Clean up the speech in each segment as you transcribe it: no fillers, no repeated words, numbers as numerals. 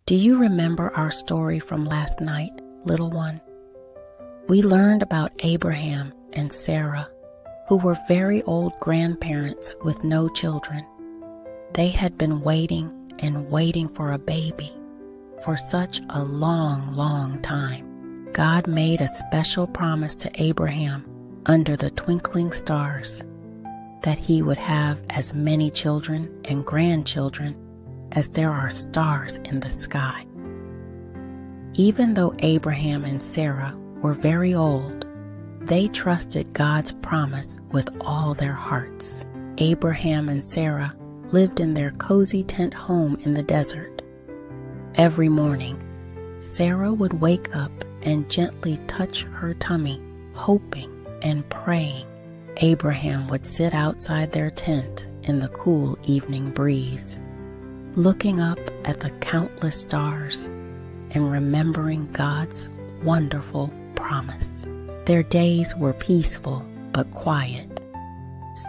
Do you remember our story from last night, little one? We learned about Abraham and Sarah, who were very old grandparents with no children. They had been waiting and waiting for a baby for such a long, long time. God made a special promise to Abraham under the twinkling stars that he would have as many children and grandchildren as there are stars in the sky. Even though Abraham and Sarah were very old, they trusted God's promise with all their hearts. Abraham and Sarah lived in their cozy tent home in the desert. Every morning, Sarah would wake up and gently touch her tummy, hoping and praying. Abraham would sit outside their tent in the cool evening breeze, looking up at the countless stars and remembering God's wonderful promise. Their days were peaceful but quiet.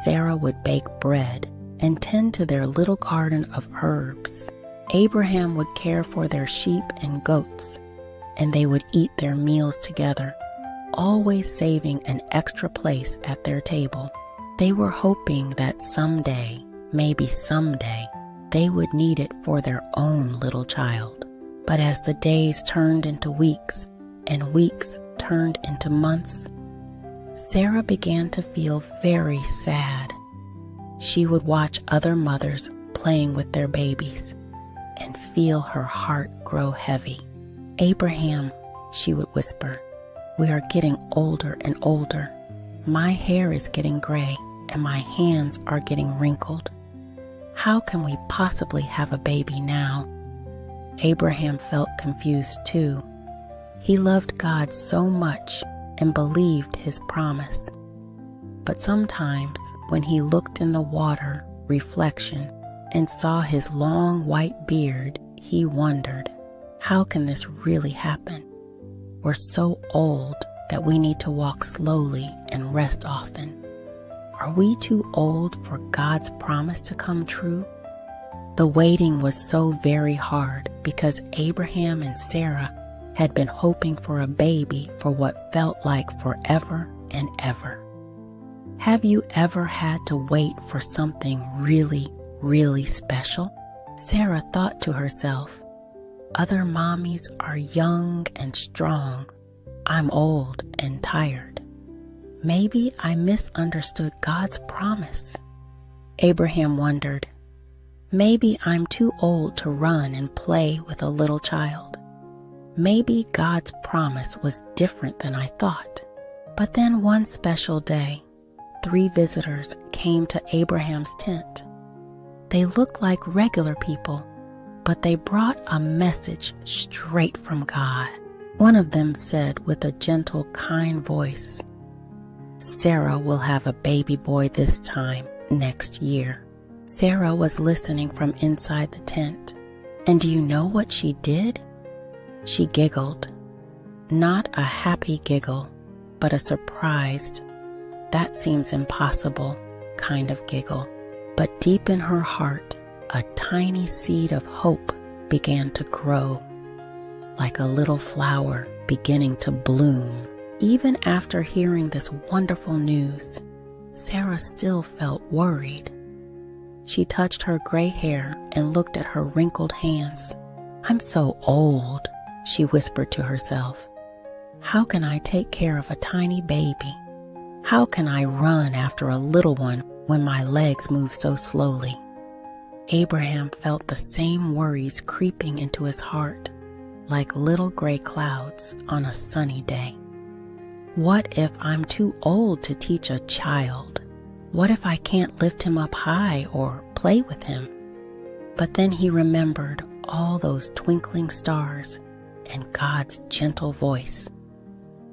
Sarah would bake bread and tend to their little garden of herbs. Abraham would care for their sheep and goats, and they would eat their meals together, always saving an extra place at their table. They were hoping that someday, maybe someday, they would need it for their own little child. But as the days turned into weeks and weeks turned into months, Sarah began to feel very sad. She would watch other mothers playing with their babies and feel her heart grow heavy. "Abraham," she would whisper, "we are getting older and older. My hair is getting gray and my hands are getting wrinkled. How can we possibly have a baby now?" Abraham felt confused too. He loved God so much and believed his promise. But sometimes when he looked in the water reflection and saw his long white beard, he wondered, how can this really happen? We're so old that we need to walk slowly and rest often. Are we too old for God's promise to come true? The waiting was so very hard because Abraham and Sarah had been hoping for a baby for what felt like forever and ever. Have you ever had to wait for something really, really special? Sarah thought to herself, other mommies are young and strong. I'm old and tired. Maybe I misunderstood God's promise. Abraham wondered, maybe I'm too old to run and play with a little child. Maybe God's promise was different than I thought. But then one special day, 3 visitors came to Abraham's tent. They looked like regular people, but they brought a message straight from God. One of them said with a gentle, kind voice, "Sarah will have a baby boy this time next year." Sarah was listening from inside the tent, and do you know what she did? She giggled. Not a happy giggle, but a surprised, "that seems impossible" kind of giggle. But deep in her heart, a tiny seed of hope began to grow, like a little flower beginning to bloom. Even after hearing this wonderful news, Sarah still felt worried. She touched her gray hair and looked at her wrinkled hands. "I'm so old," she whispered to herself. "How can I take care of a tiny baby? How can I run after a little one when my legs move so slowly?" Abraham felt the same worries creeping into his heart, like little gray clouds on a sunny day. What if I'm too old to teach a child? What if I can't lift him up high or play with him? But then he remembered all those twinkling stars and God's gentle voice.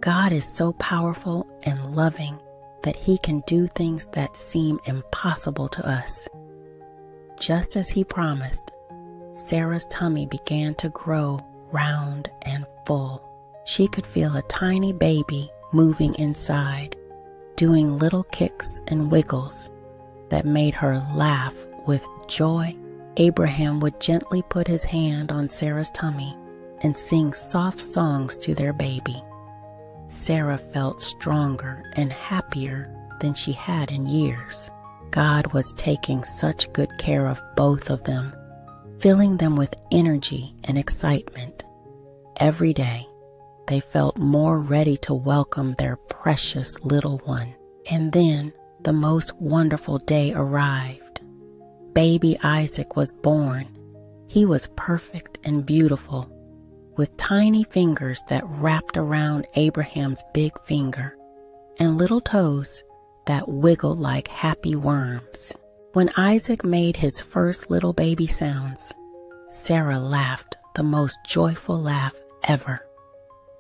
God is so powerful and loving that he can do things that seem impossible to us. Just as he promised, Sarah's tummy began to grow round and full. She could feel a tiny baby moving inside, doing little kicks and wiggles that made her laugh with joy Abraham would gently put his hand on Sarah's tummy and sing soft songs to their baby. Sarah felt stronger and happier than she had in years. God was taking such good care of both of them, filling them with energy and excitement. Every day, they felt more ready to welcome their precious little one. And then the most wonderful day arrived. Baby Isaac was born. He was perfect and beautiful, with tiny fingers that wrapped around Abraham's big finger and little toes that wiggled like happy worms. When Isaac made his first little baby sounds, Sarah laughed the most joyful laugh ever.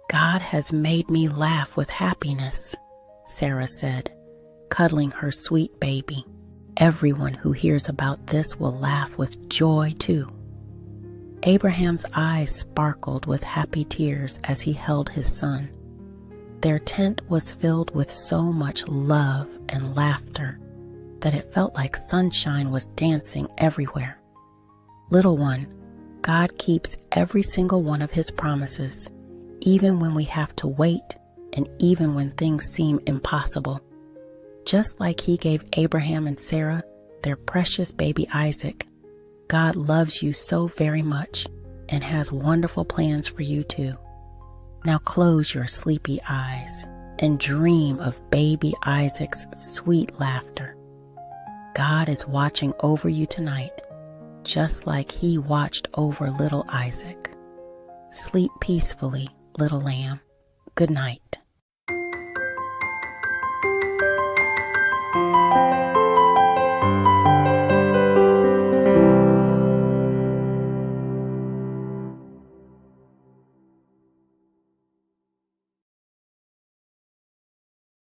"God has made me laugh with happiness," Sarah said, cuddling her sweet baby. "Everyone who hears about this will laugh with joy too." Abraham's eyes sparkled with happy tears as he held his son. Their tent was filled with so much love and laughter that it felt like sunshine was dancing everywhere. Little one, God keeps every single one of his promises, even when we have to wait and even when things seem impossible. Just like he gave Abraham and Sarah their precious baby Isaac, God loves you so very much and has wonderful plans for you too. Now close your sleepy eyes and dream of baby Isaac's sweet laughter. God is watching over you tonight, just like he watched over little Isaac. Sleep peacefully, little lamb. Good night.